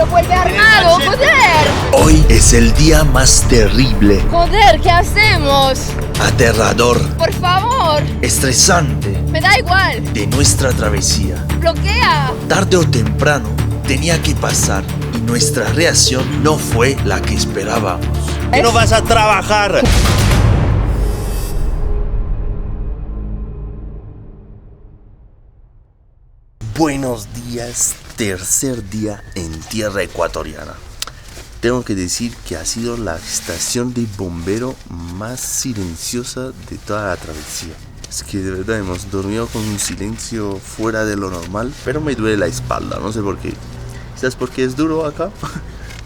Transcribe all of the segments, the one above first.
pero vuelve armado, joder. Hoy es el día más terrible, Joder, ¿qué hacemos? aterrador, Por favor, estresante me da igual. de nuestra travesía. Bloquea. Tarde o temprano tenía que pasar y nuestra reacción no fue la que esperábamos. ¿Qué no vas a trabajar? Buenos días, tercer día en tierra ecuatoriana. Tengo que decir que ha sido la estación de bombero más silenciosa de toda la travesía. Es que de verdad hemos dormido con un silencio fuera de lo normal, pero me duele la espalda, no sé por qué. ¿Sabes por qué es duro acá?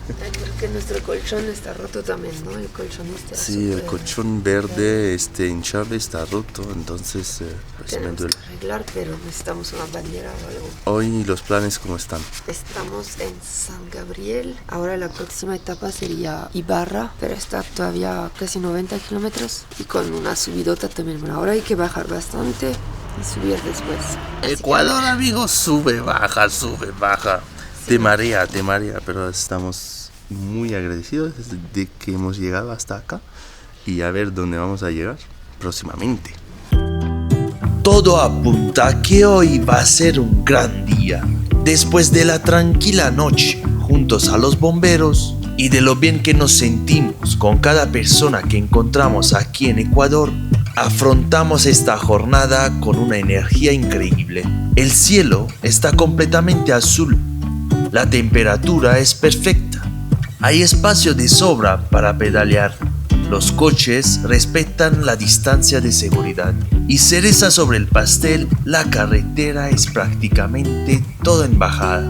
Porque nuestro colchón está roto también, ¿no? El colchón está Sí, el colchón verde hinchable está roto, entonces pues me tenemos duele. que arreglar, pero necesitamos una bandera o algo. Hoy los planes ¿cómo están? Estamos en San Gabriel. Ahora la próxima etapa sería Ibarra, pero está todavía casi 90 kilómetros y con una subidota también. Bueno, ahora hay que bajar bastante y subir después. Así Ecuador, amigos, sube, baja, te marea, pero estamos muy agradecidos de que hemos llegado hasta acá y a ver dónde vamos a llegar próximamente. Todo apunta a que hoy va a ser un gran día. Después de la tranquila noche juntos a los bomberos y de lo bien que nos sentimos con cada persona que encontramos aquí en Ecuador, afrontamos esta jornada con una energía increíble. El cielo está completamente azul. La temperatura es perfecta. Hay espacio de sobra para pedalear. Los coches respetan la distancia de seguridad. Y cereza sobre el pastel, la carretera es prácticamente toda en bajada.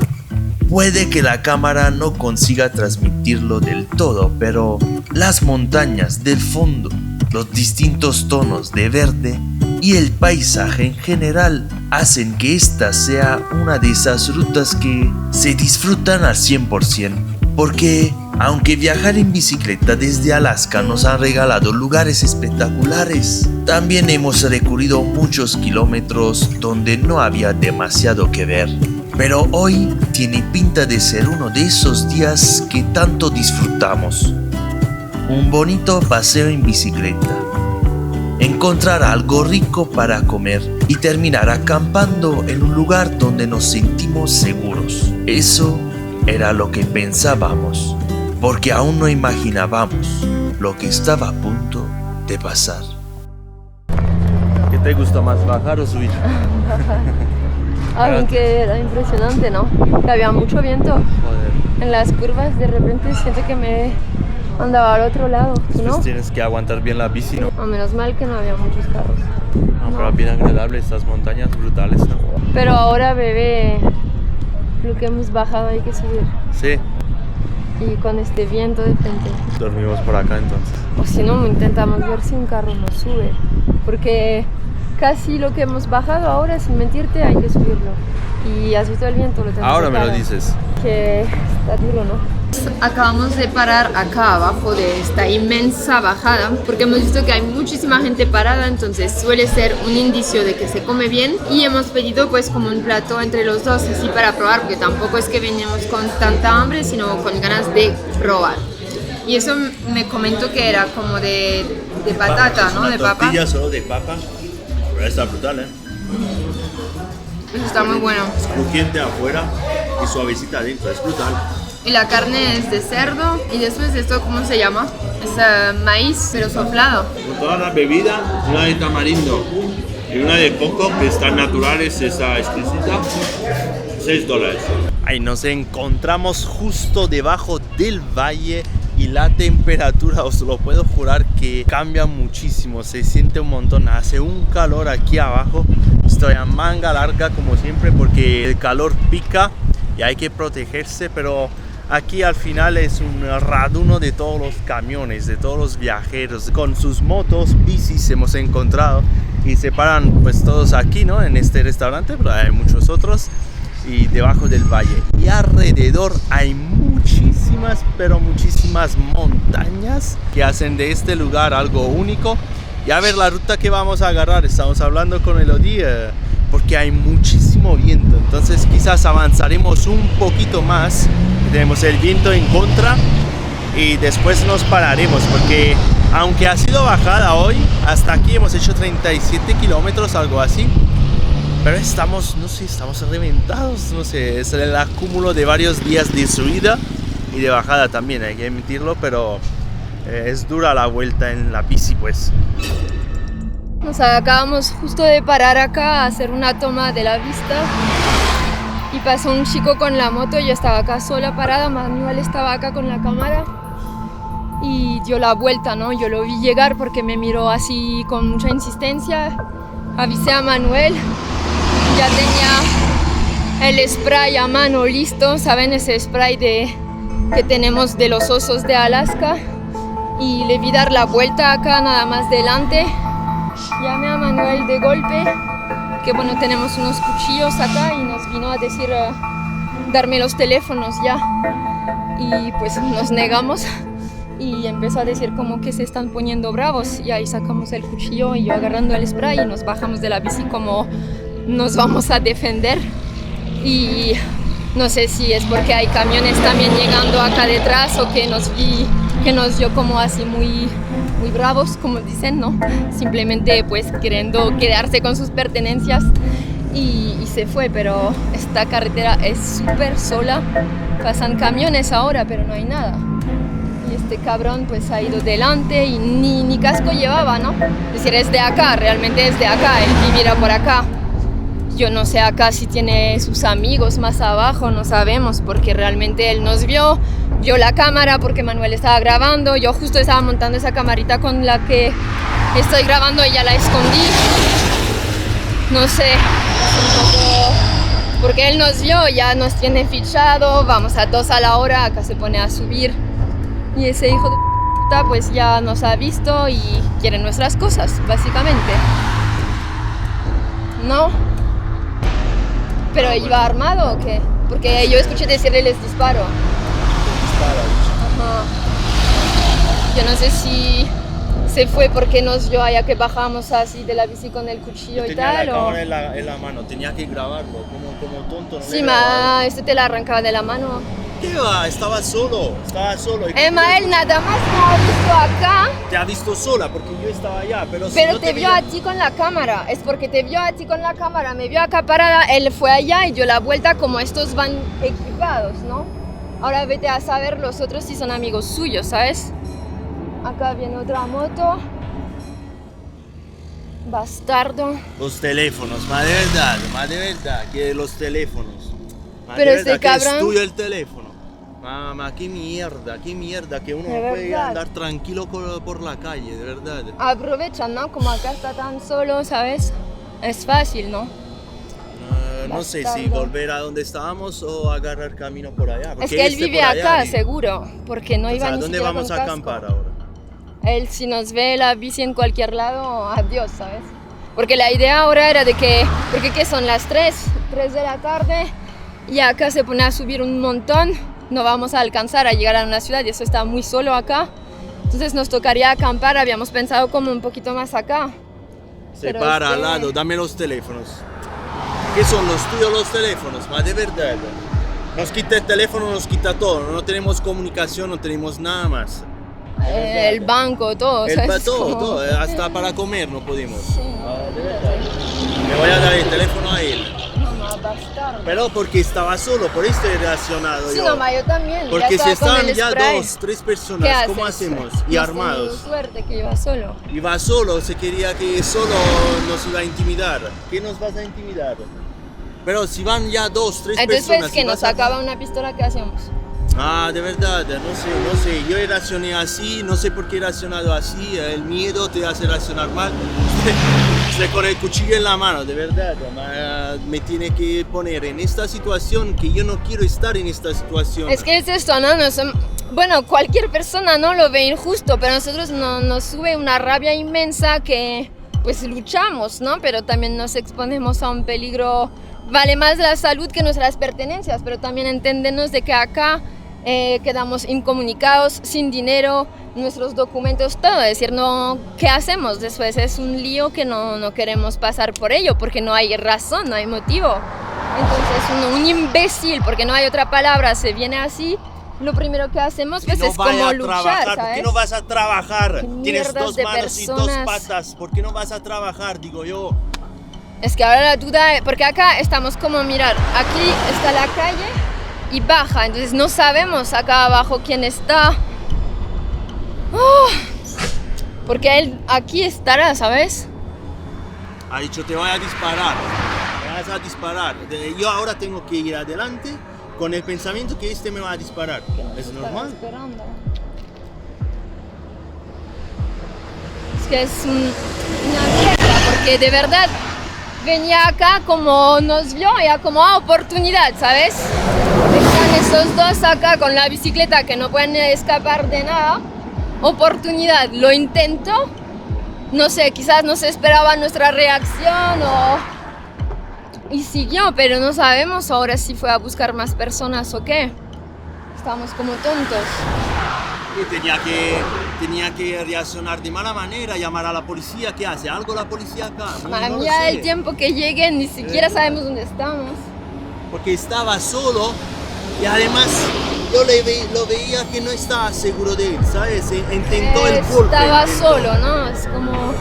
Puede que la cámara no consiga transmitirlo del todo, pero las montañas del fondo, los distintos tonos de verde y el paisaje en general hacen que esta sea una de esas rutas que se disfrutan al 100%. Porque aunque viajar en bicicleta desde Alaska nos ha regalado lugares espectaculares, también hemos recorrido muchos kilómetros donde no había demasiado que ver. Pero hoy tiene pinta de ser uno de esos días que tanto disfrutamos. Un bonito paseo en bicicleta, encontrar algo rico para comer y terminar acampando en un lugar donde nos sentimos seguros. Eso era lo que pensábamos, porque aún no imaginábamos lo que estaba a punto de pasar. ¿Qué te gusta más, bajar o subir? Aunque era impresionante, ¿no? Que había mucho viento. Joder. En las curvas de repente siento que me andaba al otro lado, ¿no? Pues tienes que aguantar bien la bici, ¿no? O menos mal que no había muchos carros. No, pero bien agradable estas montañas brutales, ¿no? Pero ahora, bebé, lo que hemos bajado hay que subir. Sí, Y con este viento de frente. dormimos por acá entonces. O si no, intentamos ver si un carro nos sube. Porque casi lo que hemos bajado ahora, sin mentirte, hay que subirlo. Y has visto el viento, lo tengo Ahora de me lo cara, dices. que está duro, ¿no? Acabamos de parar acá abajo de esta inmensa bajada porque hemos visto que hay muchísima gente parada, entonces suele ser un indicio de que se come bien y hemos pedido pues como un plato entre los dos así para probar, porque tampoco es que venimos con tanta hambre sino con ganas de probar. Y eso me comentó que era como de patata, ¿no? De papa. Tortilla solo de papa, pero está brutal, ¿eh? Eso está muy bueno. Es crujiente afuera y suavecita adentro, es brutal. Y la carne es de cerdo y después esto, ¿cómo se llama? Es maíz, pero soflado. Con todas las bebidas, una de tamarindo y una de coco, que están naturales, está exquisita, $6. Ahí nos encontramos justo debajo del valle y la temperatura, os lo puedo jurar que cambia muchísimo, se siente un montón, hace un calor aquí abajo. Estoy a manga larga como siempre porque el calor pica y hay que protegerse, pero aquí al final es un raduno de todos los camiones, de todos los viajeros con sus motos, bicis hemos encontrado y se paran pues todos aquí, ¿no? En este restaurante, pero hay muchos otros y debajo del valle. Y alrededor hay muchísimas, pero muchísimas montañas que hacen de este lugar algo único. Y a ver la ruta que vamos a agarrar, estamos hablando con Elodie. porque hay muchísimo viento. Entonces quizás avanzaremos un poquito más. Tenemos el viento en contra y después nos pararemos, porque aunque ha sido bajada hoy, hasta aquí hemos hecho 37 kilómetros, algo así. Pero estamos, no sé, estamos reventados, no sé, es el acúmulo de varios días de subida y de bajada también, hay que admitirlo, pero es dura la vuelta en la bici, pues. Nos acabamos justo de parar acá a hacer una toma de la vista y pasó un chico con la moto, yo estaba acá sola parada, Manuel estaba acá con la cámara y dio la vuelta, ¿no? Yo lo vi llegar porque me miró así con mucha insistencia, avisé a Manuel, ya tenía el spray a mano listo, ¿saben? Ese spray que tenemos de los osos de Alaska, y le vi dar la vuelta acá nada más delante. Llamé a Manuel de golpe, que bueno, tenemos unos cuchillos acá, y nos vino a decir darme los teléfonos ya, y pues nos negamos y empezó a decir como que se están poniendo bravos, y ahí sacamos el cuchillo y yo agarrando el spray y nos bajamos de la bici como nos vamos a defender. Y no sé si es porque hay camiones también llegando acá detrás o que nos dio como así muy bravos, como dicen, ¿no? Simplemente pues queriendo quedarse con sus pertenencias y se fue, pero esta carretera es súper sola, pasan camiones ahora, pero no hay nada. Y este cabrón pues ha ido delante y ni casco llevaba, ¿no? Es decir, es de acá, realmente es de acá, él vivirá por acá. Yo no sé acá si tiene sus amigos más abajo, no sabemos, porque realmente él nos vio la cámara porque Manuel estaba grabando, yo justo estaba montando esa camarita con la que estoy grabando y ya la escondí. No sé, un poco, porque él nos vio, ya nos tiene fichado, vamos a 2 a la hora, acá se pone a subir. Y ese hijo de puta pues ya nos ha visto y quiere nuestras cosas, básicamente. ¿No? ¿Pero iba armado o qué? Porque yo escuché decirle les disparo. Ajá. Yo no sé si se fue porque nos vio allá que bajamos así de la bici con el cuchillo y tal. Tenía la cámara en la mano, tenía que grabarlo, como tonto. No sí, este te la arrancaba de la mano. ¿Qué va? Estaba solo. Emma, él nada más me ha visto acá. Te ha visto sola porque yo estaba allá, pero si no te vio a ti con la cámara, es porque te vio a ti con la cámara, me vio acá parada, él fue allá y dio la vuelta como estos van equipados, ¿no? Ahora vete a saber los otros si son amigos suyos, ¿sabes? Acá viene otra moto. Bastardo. Los teléfonos, más de verdad, que los teléfonos. Pero este cabrón... es tuyo el teléfono. Mamá, qué mierda, que uno no puede andar tranquilo por la calle, de verdad. Aprovechan, ¿no? Como acá está tan solo, ¿sabes? Es fácil, ¿no? No sé si volver a donde estábamos o agarrar camino por allá. Es que él vive acá, seguro, porque no iba ni siquiera con ¿Dónde vamos a acampar ahora? Él, si nos ve la bici en cualquier lado, adiós, ¿sabes? Porque la idea ahora era de que, porque ¿qué son las 3 de la tarde? Y acá se pone a subir un montón, no vamos a alcanzar a llegar a una ciudad y eso está muy solo acá. Entonces nos tocaría acampar, habíamos pensado como un poquito más acá. Se para al lado, dame los teléfonos. ¿Qué son los tuyos los teléfonos? Más de verdad. Nos quita el teléfono, nos quita todo, no tenemos comunicación, no tenemos nada más. El banco, todo. Todo, hasta para comer no podemos. Sí. De verdad. Me voy a dar el teléfono a él. Bastardo. Pero porque estaba solo, por eso he reaccionado sí, yo. No, yo también. Porque si están ya 2, 3 personas, ¿cómo hacemos? Y armados. Suerte que iba solo. Iba solo, se quería que solo nos iba a intimidar. ¿Qué nos vas a intimidar? Pero si van ya 2, 3 personas... Entonces, que nos sacaba una pistola, ¿qué hacemos? De verdad, no sé, yo reaccioné así, no sé por qué he reaccionado así, el miedo te hace reaccionar mal. Con el cuchillo en la mano, de verdad, me tiene que poner en esta situación que yo no quiero estar en esta situación. Es que es esto, ¿no? Bueno, cualquier persona no lo ve injusto, pero a nosotros nos sube una rabia inmensa que pues luchamos, ¿no? Pero también nos exponemos a un peligro, vale más la salud que nuestras pertenencias, pero también entendernos de que acá quedamos incomunicados, sin dinero, nuestros documentos, todo. Es decir, no, ¿qué hacemos? Después es un lío que no queremos pasar por ello, porque no hay razón, no hay motivo. Entonces un imbécil, porque no hay otra palabra, se viene así. Lo primero que hacemos pues, es como luchar, ¿sabes? ¿Por qué no vas a trabajar? ¿Qué Tienes mierdas dos de manos y dos personas? patas. ¿Por qué no vas a trabajar? Digo yo. Es que ahora la duda, porque acá estamos como, mirar, aquí está la calle y baja, entonces no sabemos acá abajo quién está. Porque él aquí estará, ¿sabes? Ha dicho, te voy a disparar. Me vas a disparar. Yo ahora tengo que ir adelante con el pensamiento que este me va a disparar. ¿Es normal? Es que es una mierda, porque de verdad venía acá como nos vio, ya como oportunidad, ¿sabes? Están esos dos acá con la bicicleta que no pueden escapar de nada. Oportunidad, lo intento. No sé, quizás no se esperaba nuestra reacción y siguió, pero no sabemos ahora si fue a buscar más personas o qué. Estamos como tontos. Y tenía que reaccionar de mala manera, llamar a la policía. ¿Qué hace? ¿Algo la policía acá? No lo Ya sé. el tiempo que lleguen, ni siquiera sabemos dónde estamos. Porque estaba solo y además yo lo veía que no estaba seguro de él, ¿sabes? Intentó el golpe. Estaba intentó. solo, ¿no? Es como...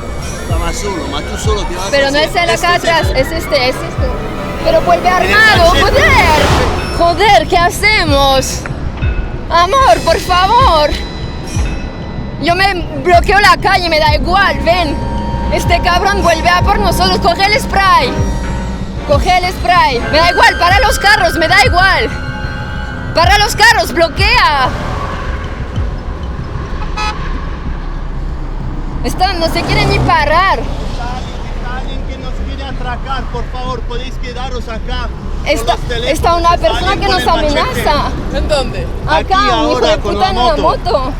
Estaba solo, mas tú solo te vas a Pero no hacer. es el acá Este atrás, es este. Pero vuelve Tiene armado, machete. joder. Joder, ¿qué hacemos? Amor, por favor. Yo me bloqueo la calle, me da igual, ven. Este cabrón vuelve a por nosotros, coge el spray. Coge el spray. Me da igual, para los carros, me da igual. Para los carros, bloquea. No se quiere ni parar. Está alguien que nos quiere atracar, por favor, podéis quedaros acá. Está una persona que nos amenaza. ¿En dónde? Acá, Aquí, un hijo ahora, de con puta en una una moto.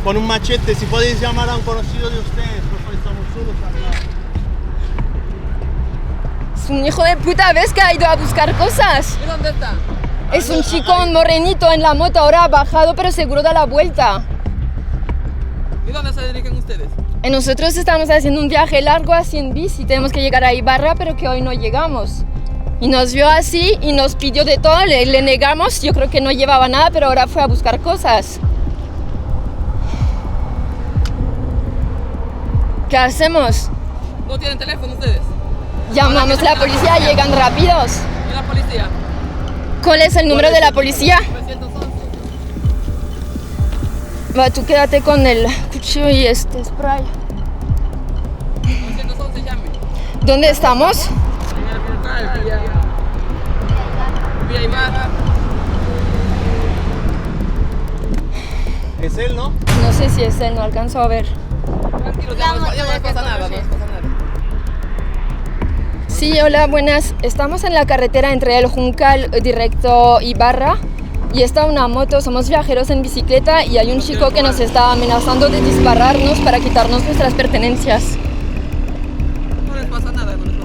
Con un machete, si podéis llamar a un conocido de ustedes, por favor, estamos solos acá. Es un hijo de puta, ¿ves que ha ido a buscar cosas? ¿Y dónde está? Es un chico morenito en la moto, ahora ha bajado, pero seguro da la vuelta. ¿Y dónde se dirigen ustedes? Nosotros estamos haciendo un viaje largo así en bici, tenemos que llegar a Ibarra, pero que hoy no llegamos. Y nos vio así y nos pidió de todo, le negamos, yo creo que no llevaba nada, pero ahora fue a buscar cosas. ¿Qué hacemos? ¿No tienen teléfono ustedes? Llamamos a la policía, llegan rápidos. ¿Y la policía? ¿Cuál es el número de la policía? 911. Va, tú quédate con el cuchillo y este spray. 911 llame. ¿Dónde estamos? Vía Ibarra. Es él, ¿no? No sé si es él, no alcanzo a ver. Tranquilo, ya no les pasa nada, no les pasa nada. Sí, hola, buenas. Estamos en la carretera entre el Juncal directo Ibarra y está una moto, somos viajeros en bicicleta y hay un chico que nos está amenazando de dispararnos para quitarnos nuestras pertenencias. No les pasa nada, tranquilo.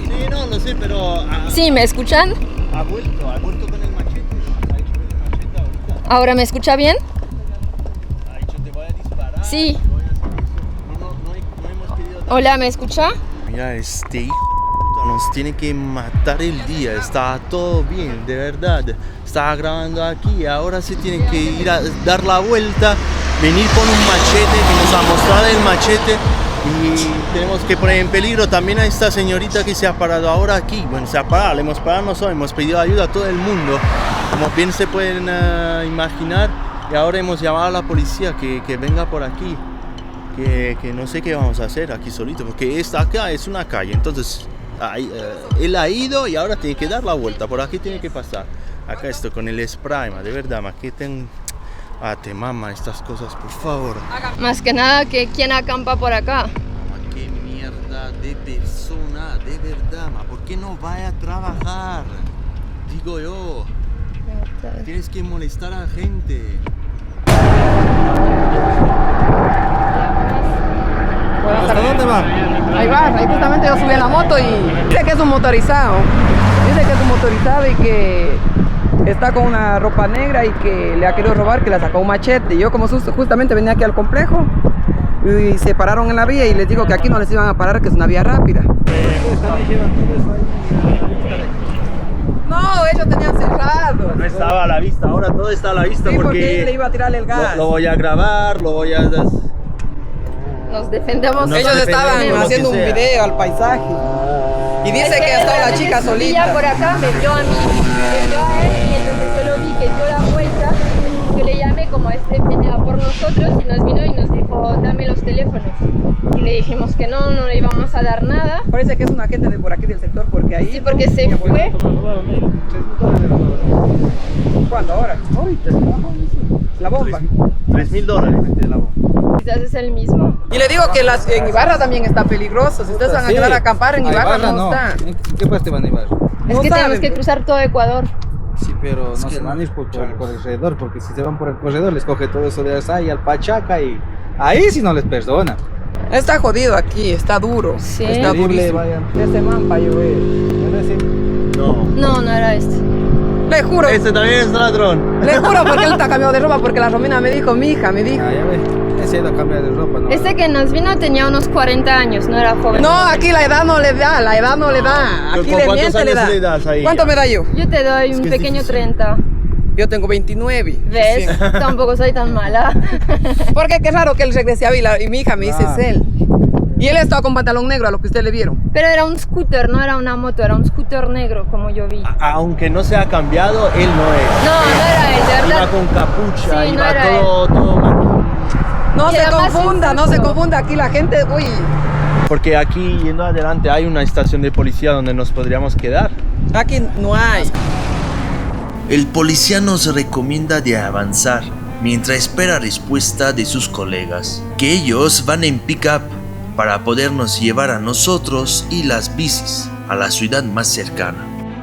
Sí, no, lo sé, pero Sí, ¿me escuchan? ha vuelto con el machete. Ha dicho con el machete ahorita. ¿Ahora me escucha bien? Ha dicho te voy a disparar. Sí. Te voy a hacer eso. No hemos pedido nada. Hola, ¿me escucha? Mira, este hijo nos tiene que matar el día. Está todo bien, de verdad. Está grabando aquí, ahora se tiene que ir a dar la vuelta, venir con un machete que nos ha mostrado el machete y tenemos que poner en peligro también a esta señorita que se ha parado ahora aquí. Bueno, se ha parado, le hemos parado nosotros, hemos pedido ayuda a todo el mundo, como bien se pueden imaginar, y ahora hemos llamado a la policía que venga por aquí, que no sé qué vamos a hacer aquí solito, porque esta acá es una calle, entonces él ha ido y ahora tiene que dar la vuelta, por aquí tiene que pasar. Acá esto con el spray, de verdad, que te mama estas cosas, por favor. Más que nada, que ¿quién acampa por acá? Qué mierda de persona, de verdad, ¿por qué no vaya a trabajar? Digo yo, tienes que molestar a la gente. ¿Hasta dónde va? Ahí va, ahí justamente yo subí a la moto y dice que es un motorizado. Dice que es un motorizado y que está con una ropa negra y que le ha querido robar, que le ha sacado un machete. Yo como justamente venía aquí al complejo y se pararon en la vía y les digo que aquí no les iban a parar, que es una vía rápida. No, ellos tenían cerrado. No estaba a la vista, ahora todo está a la vista, sí, porque le iba a tirar el gas. Lo voy a grabar, lo voy a... Nos defendemos. Ellos estaban haciendo un video al paisaje. Y dice que estaba la chica solita. Por acá me vio a mí, me vio a él, y entonces yo lo vi que dio la vuelta. Yo le llamé como venía por nosotros y nos vino y nos dijo, dame los teléfonos. Y le dijimos que no le íbamos a dar nada. Parece que es un agente de por aquí del sector, porque ahí... Sí, porque se fue. ¿Cuándo? ¿Ahora? Ahorita. La bomba. $3,000 de la bomba. Quizás es el mismo. Y le digo que en Ibarra también está peligroso. Si ustedes van a quedar a acampar en Ibarra, no está. ¿En qué parte van a Ibarra? Es que tenemos que cruzar todo Ecuador. Sí, pero no se van a ir por el corredor, porque si se van por el corredor les coge todo eso de Asay al Pachaca y ahí sí no les perdona. Está jodido aquí, está duro. Sí. Está durísimo. Ese man para llover. No. No era este. Le juro. Este también es ladrón. Le juro porque él está cambiado de ropa, porque la Romina me dijo, mi hija, me dijo. Ah, ya ves, ese ha ido a cambiar de ropa, ¿no? Este que nos vino tenía unos 40 años, no era joven. No, aquí la edad no le da, la edad no le da. Aquí le miente, le da. le das ahí? ¿Cuánto me da yo? Yo te doy un que es pequeño difícil. 30. Yo tengo 29. ¿Ves? Sí. Tampoco soy tan mala. Porque qué raro que él regrese a Vila y mi hija me dice, Ah. es él. Y él estaba con pantalón negro, a lo que ustedes le vieron. Pero era un scooter, no era una moto, era un scooter negro, como yo vi. Aunque no se ha cambiado, él no es. No era él, de Iba verdad. con capucha, Sí, no iba era todo maquillado. No Y se además confunda, no se injusto. confunda. Aquí la gente, uy, Porque aquí, yendo adelante, hay una estación de policía donde nos podríamos quedar. aquí no hay. El policía nos recomienda de avanzar mientras espera respuesta de sus colegas, que ellos van en pick-up para podernos llevar a nosotros y las bicis a la ciudad más cercana.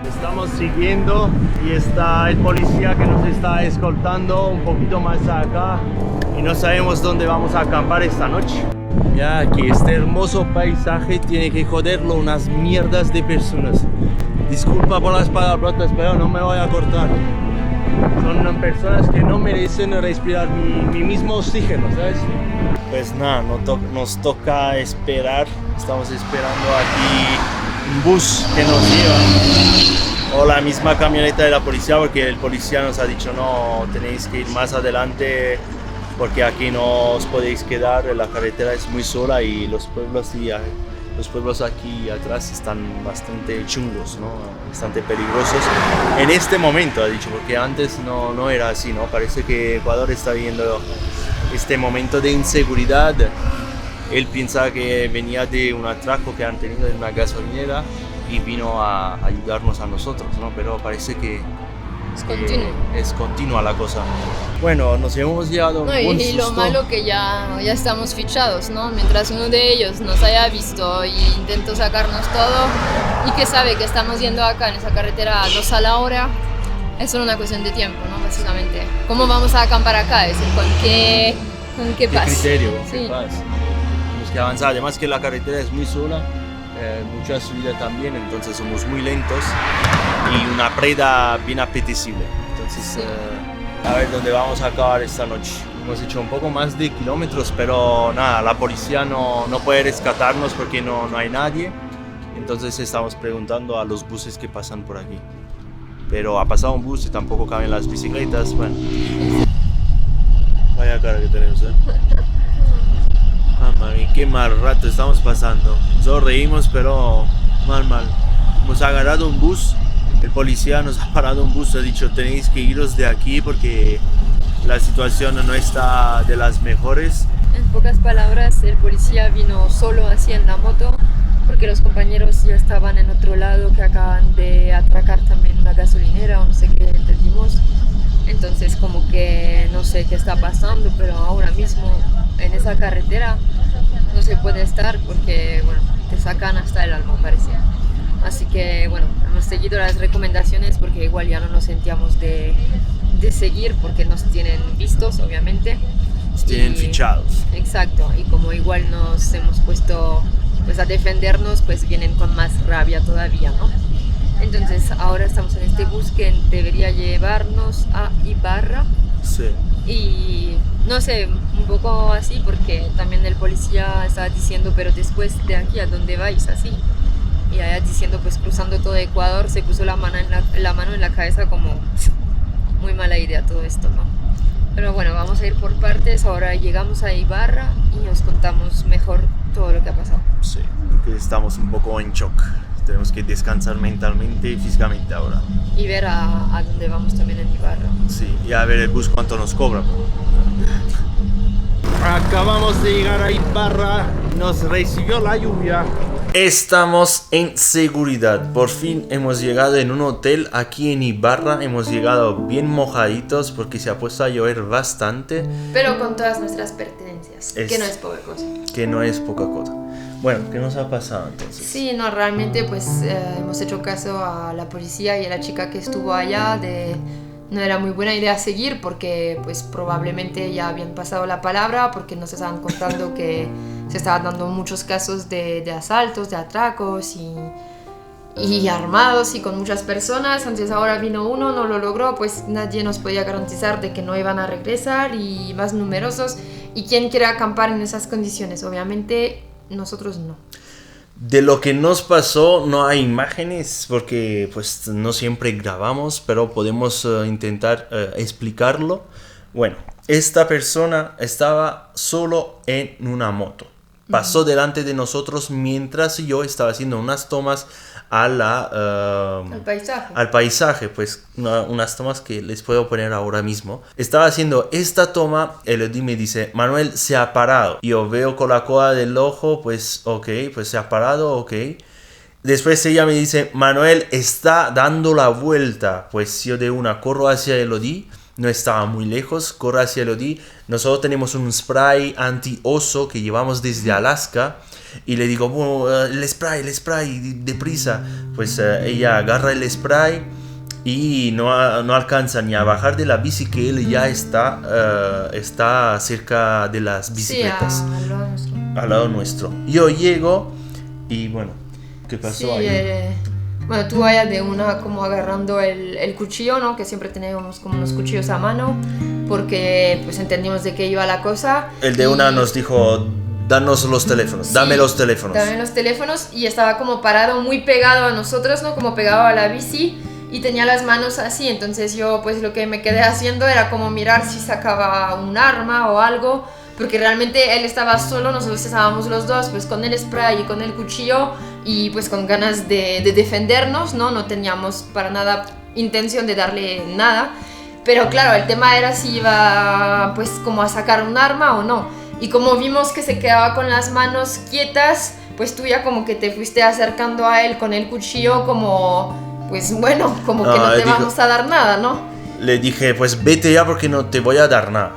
Estamos siguiendo y está el policía que nos está escoltando un poquito más acá y no sabemos dónde vamos a acampar esta noche. Ya que este hermoso paisaje tiene que joderlo unas mierdas de personas. Disculpa por las palabrotas, pero no me voy a cortar. Son personas que no merecen respirar mi mismo oxígeno, ¿sabes? Pues nada, nos toca esperar. Estamos esperando aquí un bus que nos lleva. O la misma camioneta de la policía, porque el policía nos ha dicho no, tenéis que ir más adelante porque aquí no os podéis quedar, la carretera es muy sola y los pueblos aquí atrás están bastante chungos, ¿no? Bastante peligrosos. En este momento ha dicho, porque antes no era así, ¿no? Parece que Ecuador está viviendo este momento de inseguridad. Él piensa que venía de un atraco que han tenido en una gasolinera y vino a ayudarnos a nosotros, ¿no? Pero parece que es continua la cosa. Bueno, nos hemos llevado No, un y lo susto. malo que ya estamos fichados, ¿no? Mientras uno de ellos nos haya visto y intentó sacarnos todo y que sabe que estamos yendo acá en esa carretera a 2 a la hora, es solo una cuestión de tiempo, ¿no? Básicamente. ¿Cómo vamos a acampar acá? Es decir, ¿con qué paz? criterio, Sí. qué paz. Tenemos que avanzar. Además que la carretera es muy sola, mucha subida también, entonces somos muy lentos y una preda bien apetecible. Entonces, Sí. a ver dónde vamos a acabar esta noche. Hemos hecho un poco más de kilómetros, pero nada, la policía no puede rescatarnos porque no hay nadie. Entonces estamos preguntando a los buses que pasan por aquí. Pero ha pasado un bus y tampoco caben las bicicletas. Bueno, vaya cara que tenemos, Mamma mía, qué mal rato estamos pasando. Solo reímos, pero mal. Hemos agarrado un bus, el policía nos ha parado un bus, ha dicho tenéis que iros de aquí porque la situación no está de las mejores. En pocas palabras, el policía vino solo así en la moto porque los compañeros ya estaban en otro lado, que acaban de atracar también una gasolinera o no sé qué entendimos. Entonces como que no sé qué está pasando, pero ahora mismo en esa carretera no se puede estar porque bueno, te sacan hasta el alma, parece. Así que bueno, hemos seguido las recomendaciones porque igual ya no nos sentíamos de seguir porque nos tienen vistos, obviamente. Nos tienen fichados. Exacto, y como igual nos hemos puesto pues a defendernos, pues vienen con más rabia todavía, ¿no? Entonces ahora estamos en este bus que debería llevarnos a Ibarra. Sí. Y no sé, un poco así porque también el policía estaba diciendo, pero después de aquí, ¿a dónde vais? Así. Y allá diciendo, pues cruzando todo Ecuador, se puso la mano en la cabeza como muy mala idea todo esto, ¿no? Pero bueno, vamos a ir por partes. Ahora llegamos a Ibarra y os contamos mejor todo lo que ha pasado. Sí, porque estamos un poco en shock. Tenemos que descansar mentalmente y físicamente ahora. Y ver a dónde vamos también en Ibarra. Sí, y a ver el bus cuánto nos cobra. Acabamos de llegar a Ibarra, nos recibió la lluvia. Estamos en seguridad, por fin hemos llegado en un hotel aquí en Ibarra, hemos llegado bien mojaditos porque se ha puesto a llover bastante. Pero con todas nuestras pertenencias, que no es poca cosa. Que no es poca cosa. Bueno, ¿qué nos ha pasado entonces? Sí, no, realmente pues hemos hecho caso a la policía y a la chica que estuvo allá de... No era muy buena idea seguir porque pues probablemente ya habían pasado la palabra porque nos estaban contando que se estaban dando muchos casos de asaltos, de atracos y armados y con muchas personas. Entonces ahora vino uno, no lo logró, pues nadie nos podía garantizar de que no iban a regresar y más numerosos. ¿Y quién quiere acampar en esas condiciones? Obviamente nosotros no. De lo que nos pasó no hay imágenes porque pues no siempre grabamos, pero podemos intentar explicarlo. Bueno, esta persona estaba solo en una moto. Pasó delante de nosotros mientras yo estaba haciendo unas tomas al paisaje, pues unas tomas que les puedo poner ahora mismo. Estaba haciendo esta toma, Elodie me dice, Manuel se ha parado. Yo veo con la coda del ojo, pues ok, pues se ha parado, ok. Después ella me dice, Manuel está dando la vuelta. Pues yo de una corro hacia Elodie, no estaba muy lejos, corro hacia Elodie. Nosotros tenemos un spray anti-oso que llevamos desde Alaska. Y le digo, bueno, el spray, deprisa. Pues ella agarra el spray y no alcanza ni a bajar de la bici que él ya está cerca de las bicicletas. Sí, al lado nuestro. Yo llego y bueno, ¿qué pasó ahí? Bueno, tú vayas de una como agarrando el cuchillo, ¿no? Que siempre tenemos como unos cuchillos a mano porque pues entendimos de qué iba la cosa. El de una nos dijo... Danos los teléfonos, sí, dame los teléfonos. Y estaba como parado muy pegado a nosotros, ¿no? Como pegado a la bici y tenía las manos así. Entonces yo pues lo que me quedé haciendo era como mirar si sacaba un arma o algo. Porque realmente él estaba solo, nosotros estábamos los dos pues con el spray y con el cuchillo. Y pues con ganas de defendernos, ¿no? No teníamos para nada intención de darle nada. Pero claro, el tema era si iba pues como a sacar un arma o no. Y como vimos que se quedaba con las manos quietas, pues tú ya como que te fuiste acercando a él con el cuchillo como, pues bueno, como que no te vamos a dar nada, ¿no? Le dije, pues vete ya porque no te voy a dar nada,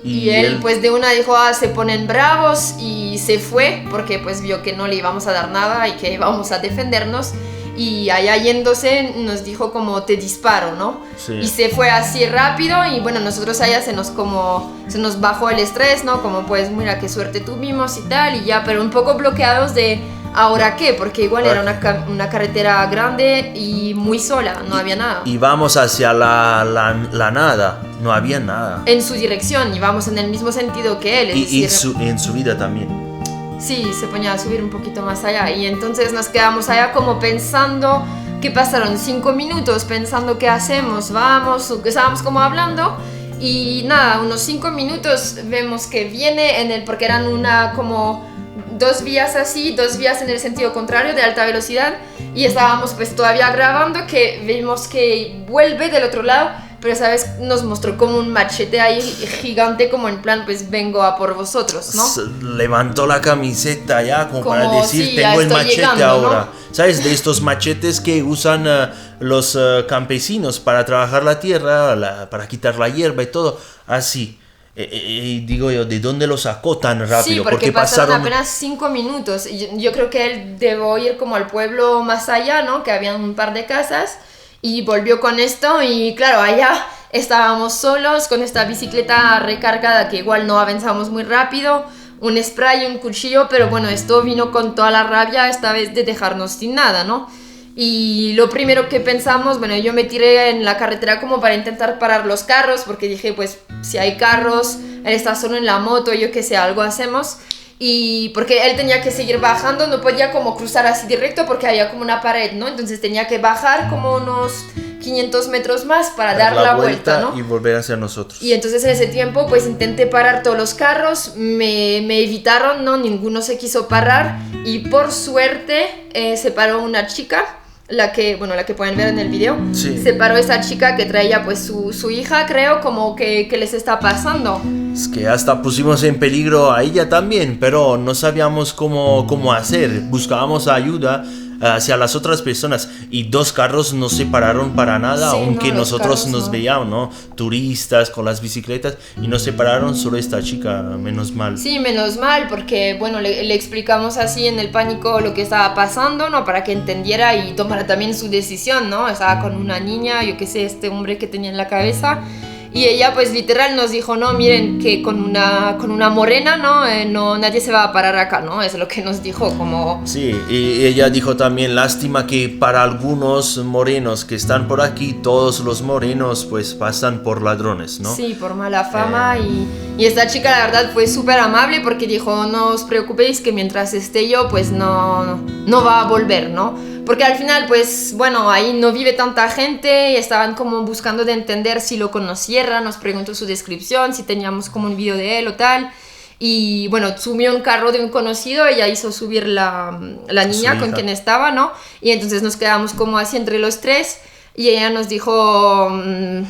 Y él pues de una dijo, se ponen bravos y se fue porque pues vio que no le íbamos a dar nada y que íbamos a defendernos. Y allá yéndose nos dijo como te disparo, ¿no? Sí. Y se fue así rápido y bueno, nosotros allá se nos bajó el estrés, ¿no? Como pues mira qué suerte tuvimos y tal y ya, pero un poco bloqueados de ¿ahora qué? Porque igual era una carretera grande y muy sola, no había nada. Y vamos hacia la nada, no había nada. En su dirección, íbamos en el mismo sentido que él. Y en su vida también. Sí, se ponía a subir un poquito más allá y entonces nos quedamos allá como pensando que pasaron 5 minutos pensando qué hacemos, vamos, estábamos como hablando y nada, unos 5 minutos vemos que viene porque eran como 2 vías así, 2 vías en el sentido contrario de alta velocidad y estábamos pues todavía grabando que vimos que vuelve del otro lado. Pero esa vez nos mostró como un machete ahí gigante, como en plan, pues vengo a por vosotros, ¿no? Levantó la camiseta ya como para decir, sí, tengo el machete llegando, ahora, ¿no? ¿Sabes? De estos machetes que usan los campesinos para trabajar la tierra, para quitar la hierba y todo, así. Y digo yo, ¿de dónde lo sacó tan rápido? Sí, porque pasaron apenas 5 minutos. Yo creo que él debió ir como al pueblo más allá, ¿no? Que habían un par de casas. Y volvió con esto y claro, allá estábamos solos con esta bicicleta recargada que igual no avanzamos muy rápido, un spray y un cuchillo, pero bueno, esto vino con toda la rabia esta vez de dejarnos sin nada, ¿no? Y lo primero que pensamos, bueno, yo me tiré en la carretera como para intentar parar los carros, porque dije, pues si hay carros, él está solo en la moto, yo qué sé, algo hacemos. Y porque él tenía que seguir bajando, no podía como cruzar así directo porque había como una pared, ¿no? Entonces tenía que bajar como unos 500 metros más para dar la vuelta, ¿no? Y volver hacia nosotros. Y entonces en ese tiempo pues intenté parar todos los carros, me evitaron, ¿no? Ninguno se quiso parar y por suerte se paró una chica, la que pueden ver en el video. Sí. Se paró esa chica que traía pues su hija, creo, como que les está pasando. Es que hasta pusimos en peligro a ella también, pero no sabíamos cómo hacer. Buscábamos ayuda hacia las otras personas y 2 carros no se pararon para nada, Sí, aunque no, los nosotros carros nos no. veíamos, ¿no? Turistas con las bicicletas y no se pararon, solo esta chica, menos mal. Sí, menos mal, porque bueno, le explicamos así en el pánico lo que estaba pasando, ¿no? Para que entendiera y tomara también su decisión, ¿no? Estaba con una niña, yo qué sé, este hombre que tenía en la cabeza. Y ella pues literal nos dijo, no, miren, que con una morena, no, nadie se va a parar acá, ¿no? Es lo que nos dijo, como... Sí, y ella dijo también, lástima que para algunos morenos que están por aquí, todos los morenos pues pasan por ladrones, ¿no? Sí, por mala fama y esta chica la verdad fue súper amable porque dijo, no os preocupéis que mientras esté yo pues no va a volver, ¿no? Porque al final pues bueno, ahí no vive tanta gente y estaban como buscando de entender si lo conociera, nos preguntó su descripción, si teníamos como un video de él o tal. Y bueno, subió un carro de un conocido, ella hizo subir la niña con quien estaba, ¿no? Y entonces nos quedamos como así entre los tres. Y ella nos dijo,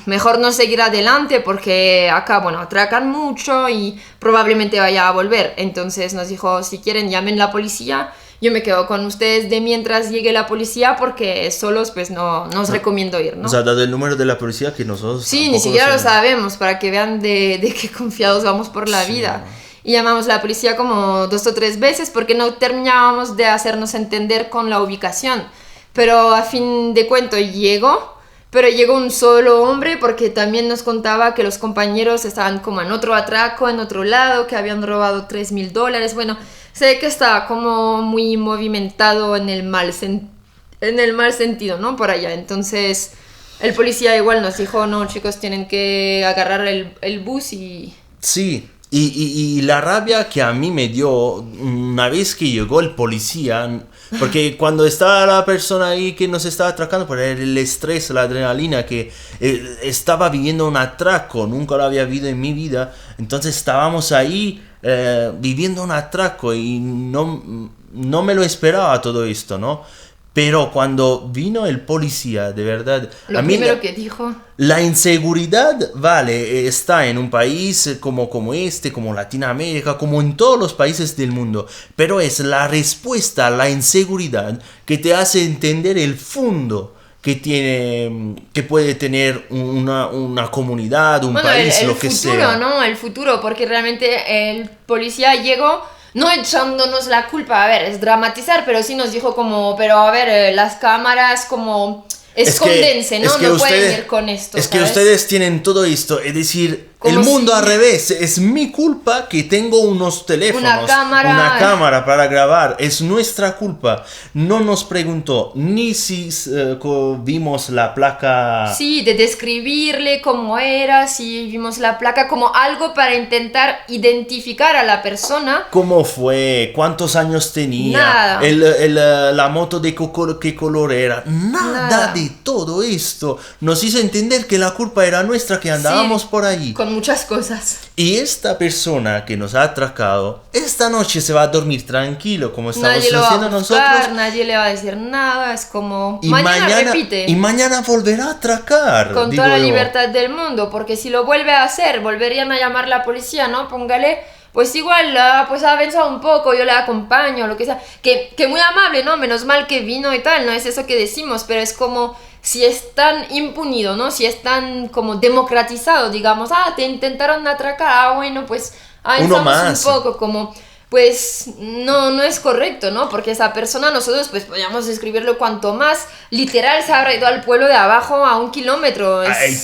mejor no seguir adelante porque acá, bueno, atracan mucho y probablemente vaya a volver. Entonces nos dijo, si quieren llamen la policía, yo me quedo con ustedes de mientras llegue la policía porque solos pues no os recomiendo ir, ¿no? Nos ha dado el número de la policía que nosotros... Sí, ni siquiera lo sabemos para que vean de qué confiados vamos por la vida. Y llamamos a la policía como 2 o 3 veces porque no terminábamos de hacernos entender con la ubicación. Pero a fin de cuento llegó un solo hombre porque también nos contaba que los compañeros estaban como en otro atraco, en otro lado, que habían robado $3,000. Bueno, sé que estaba como muy movimentado en el mal sentido, ¿no? Por allá. Entonces el policía igual nos dijo, no chicos, tienen que agarrar el bus y... Sí. Y la rabia que a mí me dio una vez que llegó el policía, porque cuando estaba la persona ahí que nos estaba atracando, por el estrés, la adrenalina, que estaba viviendo un atraco, nunca lo había vivido en mi vida, entonces estábamos ahí viviendo un atraco y no me lo esperaba todo esto, ¿no? Pero cuando vino el policía, de verdad... Lo primero que dijo... La inseguridad, vale, está en un país como este, como Latinoamérica, como en todos los países del mundo. Pero es la respuesta a la inseguridad que te hace entender el fondo que puede tener una comunidad, un país, lo que sea. El futuro, ¿no? El futuro, porque realmente el policía llegó... No echándonos la culpa, a ver, es dramatizar, pero sí nos dijo como, pero a ver, las cámaras como escóndense, ¿no? No pueden ir con esto, Es que ¿sabes? ustedes tienen todo esto, es decir, Como el mundo si- al revés, es mi culpa que tengo unos teléfonos, Una cámara. para grabar, es nuestra culpa. No nos preguntó ni si vimos la placa. Sí, de describirle cómo era, si vimos la placa, como algo para intentar identificar a la persona. ¿Cómo fue? ¿Cuántos años tenía? Nada. La moto de qué color era. Nada de todo esto. Nos hizo entender que la culpa era nuestra, que andábamos Sí, por ahí. Con muchas cosas. Y esta persona que nos ha atracado, esta noche se va a dormir tranquilo, como estamos Nadie lo va haciendo a buscar, nosotros. nadie le va a decir nada, es como... Y mañana repite. y mañana volverá a atracar. Con digo toda la yo. libertad del mundo, porque si lo vuelve a hacer, volverían a llamar a la policía, ¿no? Póngale, pues igual, pues ha avanzado un poco, yo le acompaño, lo que sea. Que muy amable, ¿no? Menos mal que vino y tal, no es eso que decimos, pero es como... Si es tan impunido, ¿no? Si es tan como democratizado, digamos, te intentaron atracar, bueno, pues Uno avanzamos más. un poco, como... Pues no es correcto, ¿no? Porque esa persona nosotros pues podíamos describirlo cuanto más literal se habrá ido al pueblo de abajo a 1 kilómetro. Hay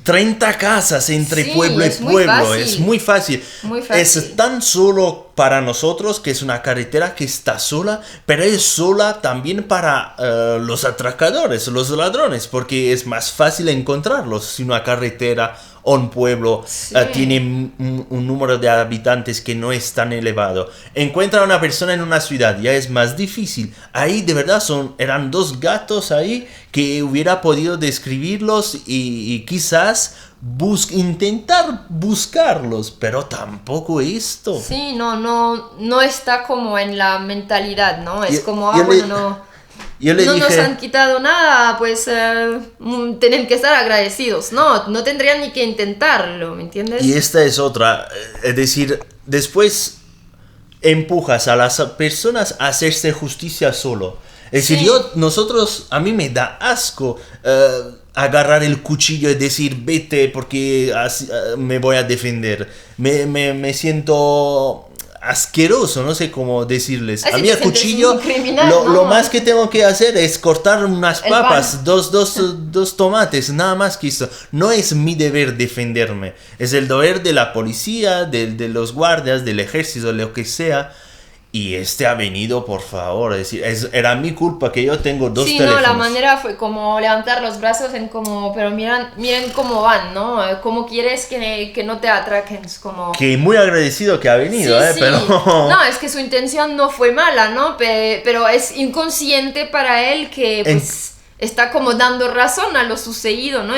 30 casas entre Sí, pueblo y es muy pueblo, fácil. es muy fácil. Muy fácil. Es tan solo para nosotros, que es una carretera que está sola, pero es sola también para los atracadores, los ladrones, porque es más fácil encontrarlos si una carretera o un pueblo tiene un número de habitantes que no es tan elevado. Encuentra a una persona en una ciudad, ya es más difícil. Ahí de verdad eran dos gatos ahí que hubiera podido describirlos y quizás intentar buscarlos, pero tampoco esto. Sí, no está como en la mentalidad, ¿no? Es como, yo le no dije, nos han quitado nada, pues tienen que estar agradecidos. No tendrían ni que intentarlo, ¿me entiendes? y esta es otra, es decir, después empujas a las personas a hacerse justicia solo. Es decir, a mí me da asco agarrar el cuchillo y decir vete porque me voy a defender. Me siento asqueroso, no sé cómo decirles. A mí el cuchillo, lo más que tengo que hacer es cortar unas papas, dos tomates, nada más que eso. No es mi deber defenderme, es el deber de la policía, de los guardias, del ejército, de lo que sea. Y ha venido, por favor, es decir, era mi culpa que yo tengo dos teléfonos. Sí, no, la manera fue como levantar los brazos pero miren cómo van, ¿no? ¿Cómo quieres que no te atraquen? Es como... Que muy agradecido que ha venido, sí. pero... No, es que su intención no fue mala, ¿no? Pero es inconsciente para él que, pues, está como dando razón a lo sucedido, ¿no?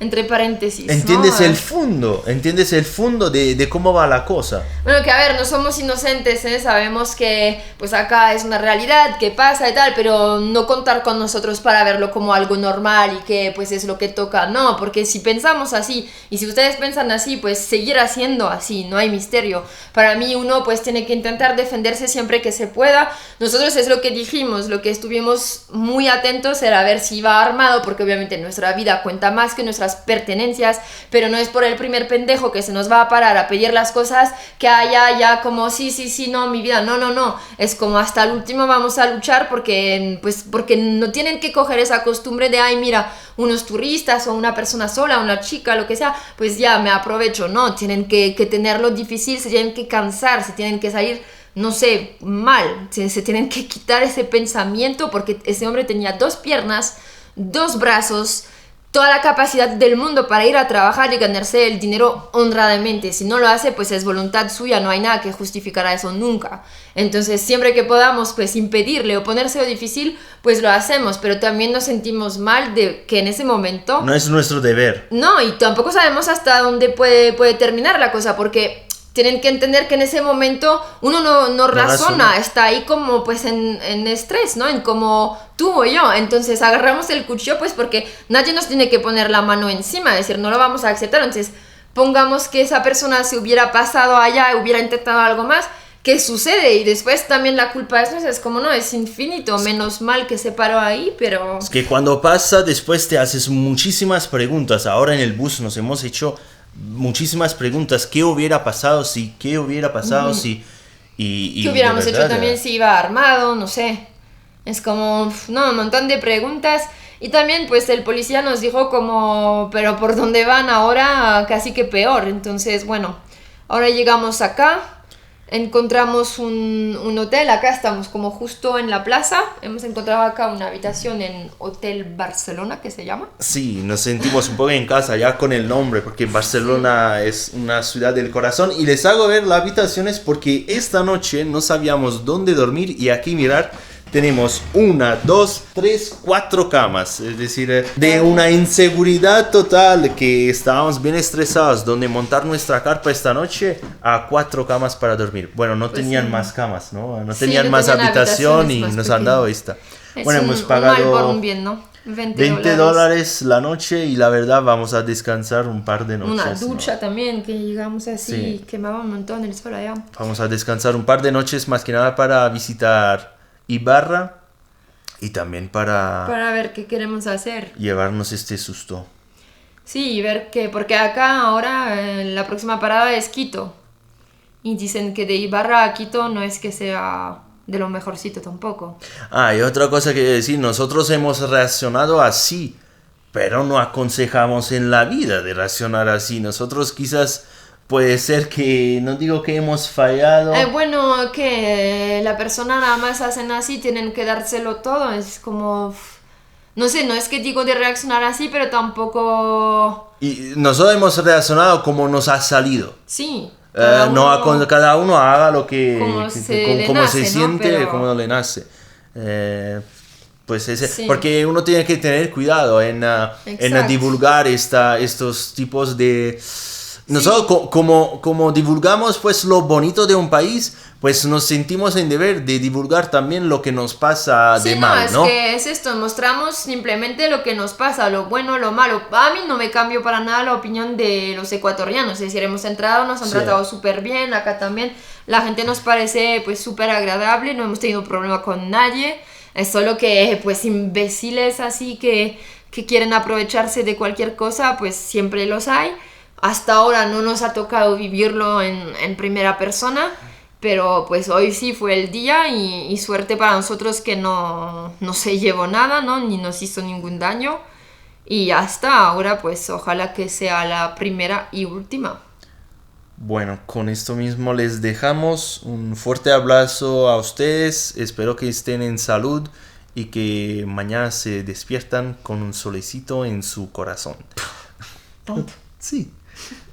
Entre paréntesis, Entiendes ¿no? entiendes el fondo de cómo va la cosa. Bueno, que a ver, no somos inocentes, ¿eh? Sabemos que pues acá es una realidad, que pasa y tal, pero no contar con nosotros para verlo como algo normal y que pues es lo que toca, no, porque si pensamos así y si ustedes piensan así, pues seguir haciendo así, no hay misterio. Para mí uno pues tiene que intentar defenderse siempre que se pueda. Nosotros es lo que dijimos, lo que estuvimos muy atentos era ver si iba armado, porque obviamente nuestra vida cuenta más que nuestras pertenencias, pero no es por el primer pendejo que se nos va a parar a pedir las cosas que haya ya como sí, no, mi vida, no, es como hasta el último vamos a luchar porque no tienen que coger esa costumbre de, ay, mira, unos turistas o una persona sola, una chica, lo que sea, pues ya me aprovecho, no, tienen que tenerlo difícil, se tienen que cansar, se tienen que salir, no sé, mal, se tienen que quitar ese pensamiento, porque ese hombre tenía 2 piernas, 2 brazos, toda la capacidad del mundo para ir a trabajar y ganarse el dinero honradamente. Si no lo hace, pues es voluntad suya, no hay nada que justificara eso nunca. Entonces, siempre que podamos, pues impedirle o ponérselo difícil, pues lo hacemos, pero también nos sentimos mal de que en ese momento... No es nuestro deber. No, y tampoco sabemos hasta dónde puede terminar la cosa, porque... Tienen que entender que en ese momento uno no razona, está ahí como pues en estrés, ¿no? En como tú o yo. Entonces agarramos el cuchillo pues porque nadie nos tiene que poner la mano encima, es decir, no lo vamos a aceptar. Entonces pongamos que esa persona se hubiera pasado allá, hubiera intentado algo más, ¿qué sucede? Y después también la culpa es como no, es infinito, menos mal que se paró ahí, pero... Es que cuando pasa después te haces muchísimas preguntas. Ahora en el bus nos hemos hecho... muchísimas preguntas. ¿Qué hubiera pasado si? ¿Qué hubiera pasado si? ¿Qué hubiéramos hecho también si iba armado? No sé. Es como, no, un montón de preguntas. Y también pues el policía nos dijo como, pero por dónde van ahora casi que peor. Entonces, bueno, ahora llegamos acá. Encontramos un hotel, acá estamos como justo en la plaza, hemos encontrado acá una habitación en Hotel Barcelona, que se llama. Sí, nos sentimos un poco en casa ya con el nombre, porque Barcelona es una ciudad del corazón, y les hago ver las habitaciones porque esta noche no sabíamos dónde dormir, y aquí mirar, tenemos 1, 2, 3, 4 camas, es decir, de una inseguridad total que estábamos bien estresados, donde montar nuestra carpa esta noche a 4 camas para dormir. Bueno, no pues tenían más camas, ¿no? No tenían más habitación y nos han dado esta. Bueno, hemos pagado un mal por un bien, ¿no? $20 la noche y la verdad vamos a descansar un par de noches. Una ducha, ¿no? También, que llegamos así, quemaba un montón el sol allá. Vamos a descansar un par de noches más que nada para visitar Ibarra y también para ver qué queremos hacer, llevarnos este susto. Sí, y ver qué, porque acá ahora la próxima parada es Quito y dicen que de Ibarra a Quito no es que sea de lo mejorcito tampoco. Y otra cosa que decir, nosotros hemos reaccionado así, pero no aconsejamos en la vida de reaccionar así. Nosotros quizás puede ser que, no digo que hemos fallado. Bueno, que la persona nada más hacen así, tienen que dárselo todo, es como... No sé, no es que digo de reaccionar así, pero tampoco... Y nosotros hemos reaccionado como nos ha salido. Sí. Cada uno haga lo que... Como se siente, pero... como le nace. Pues Sí. porque uno tiene que tener cuidado en divulgar estos tipos de... Nosotros como divulgamos pues lo bonito de un país, pues nos sentimos en deber de divulgar también lo que nos pasa de mal, ¿no? Es que es esto, mostramos simplemente lo que nos pasa, lo bueno, lo malo. A mí no me cambió para nada la opinión de los ecuatorianos, es decir, hemos entrado, nos han tratado súper bien, acá también, la gente nos parece pues súper agradable, no hemos tenido problema con nadie, es solo que pues imbéciles así que quieren aprovecharse de cualquier cosa, pues siempre los hay. Hasta ahora no nos ha tocado vivirlo en primera persona, pero pues hoy sí fue el día y suerte para nosotros que no se llevó nada, ¿no? Ni nos hizo ningún daño. Y hasta ahora pues ojalá que sea la primera y última. Bueno, con esto mismo les dejamos un fuerte abrazo a ustedes, espero que estén en salud y que mañana se despiertan con un solecito en su corazón. Sí.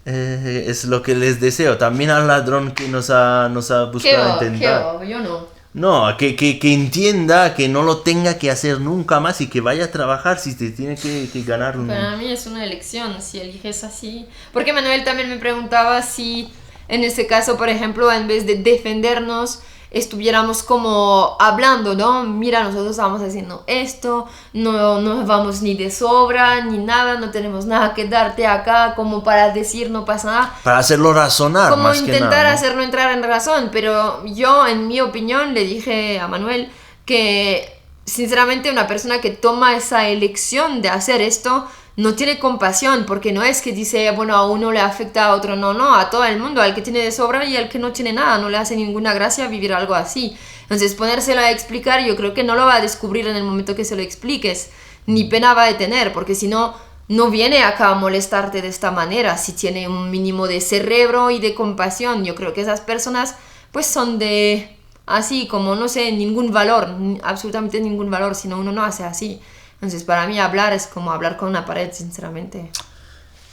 Es lo que les deseo. También al ladrón que nos ha buscado intentar. Yo no. No, que entienda que no lo tenga que hacer nunca más y que vaya a trabajar si te tiene que ganar un... Para mí es una elección, si eliges así. Porque Manuel también me preguntaba si en ese caso, por ejemplo, en vez de defendernos, estuviéramos como hablando, ¿no? Mira, nosotros estamos haciendo esto, no vamos ni de sobra, ni nada, no tenemos nada que darte acá como para decir no pasa nada. Para hacerlo razonar, como más que nada. Como intentar hacerlo entrar en razón, pero yo, en mi opinión, le dije a Manuel que, sinceramente, una persona que toma esa elección de hacer esto no tiene compasión, porque no es que dice, bueno, a uno le afecta, a otro no, a todo el mundo, al que tiene de sobra y al que no tiene nada, no le hace ninguna gracia vivir algo así. Entonces ponérselo a explicar, yo creo que no lo va a descubrir en el momento que se lo expliques, ni pena va a tener, porque si no, no viene acá a molestarte de esta manera, si tiene un mínimo de cerebro y de compasión. Yo creo que esas personas pues son de, así como, no sé, ningún valor, absolutamente ningún valor, si no uno no hace así. Entonces, para mí hablar es como hablar con una pared, sinceramente.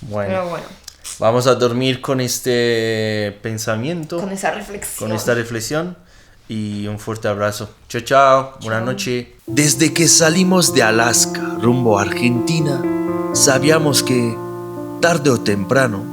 Bueno, pero bueno. Vamos a dormir con este pensamiento. Con esa reflexión. Con esta reflexión. Y un fuerte abrazo. Chao, chao. Buenas noches. Desde que salimos de Alaska rumbo a Argentina, sabíamos que, tarde o temprano,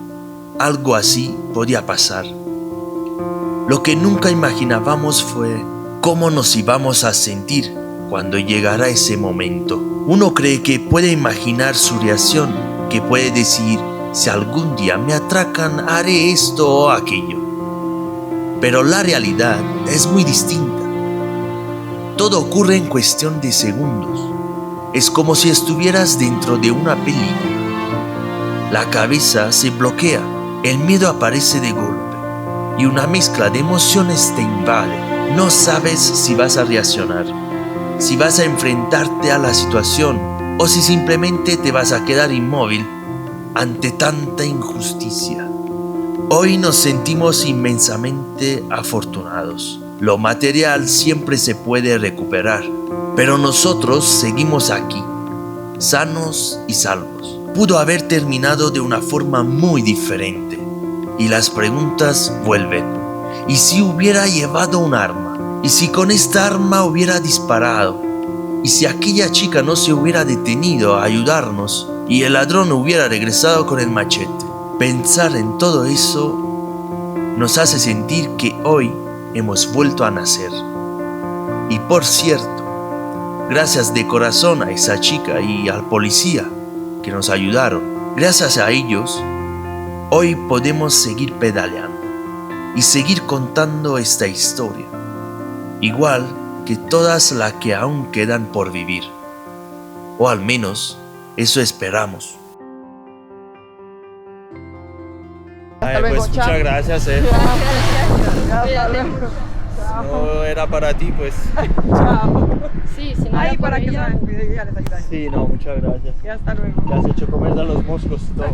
algo así podía pasar. Lo que nunca imaginábamos fue cómo nos íbamos a sentir cuando llegara ese momento. Uno cree que puede imaginar su reacción, que puede decir, si algún día me atracan, haré esto o aquello. Pero la realidad es muy distinta. Todo ocurre en cuestión de segundos. Es como si estuvieras dentro de una película. La cabeza se bloquea, el miedo aparece de golpe y una mezcla de emociones te invade. No sabes si vas a reaccionar, si vas a enfrentarte a la situación o si simplemente te vas a quedar inmóvil ante tanta injusticia. Hoy nos sentimos inmensamente afortunados. Lo material siempre se puede recuperar, pero nosotros seguimos aquí, sanos y salvos. Pudo haber terminado de una forma muy diferente y las preguntas vuelven. ¿Y si hubiera llevado un arma? ¿Y si con esta arma hubiera disparado? ¿Y si aquella chica no se hubiera detenido a ayudarnos y el ladrón hubiera regresado con el machete? Pensar en todo eso nos hace sentir que hoy hemos vuelto a nacer. Y por cierto, gracias de corazón a esa chica y al policía que nos ayudaron. Gracias a ellos, hoy podemos seguir pedaleando y seguir contando esta historia, igual que todas las que aún quedan por vivir. O al menos, eso esperamos. Ay, pues muchas gracias. No era para ti, pues. Chao. Sí, si no Ay, era para por que ella. ya les ayudan. Sí, no, muchas gracias. Ya hasta luego. Te has hecho comer a los moscos y todo.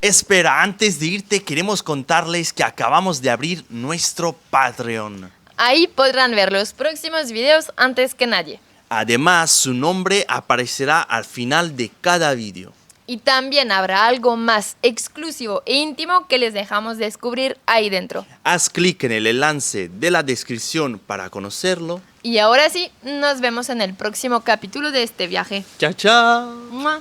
Espera, antes de irte queremos contarles que acabamos de abrir nuestro Patreon. Ahí podrán ver los próximos videos antes que nadie. Además, su nombre aparecerá al final de cada vídeo. Y también habrá algo más exclusivo e íntimo que les dejamos descubrir ahí dentro. Haz clic en el enlace de la descripción para conocerlo. Y ahora sí, nos vemos en el próximo capítulo de este viaje. ¡Chao, chao! ¡Mua!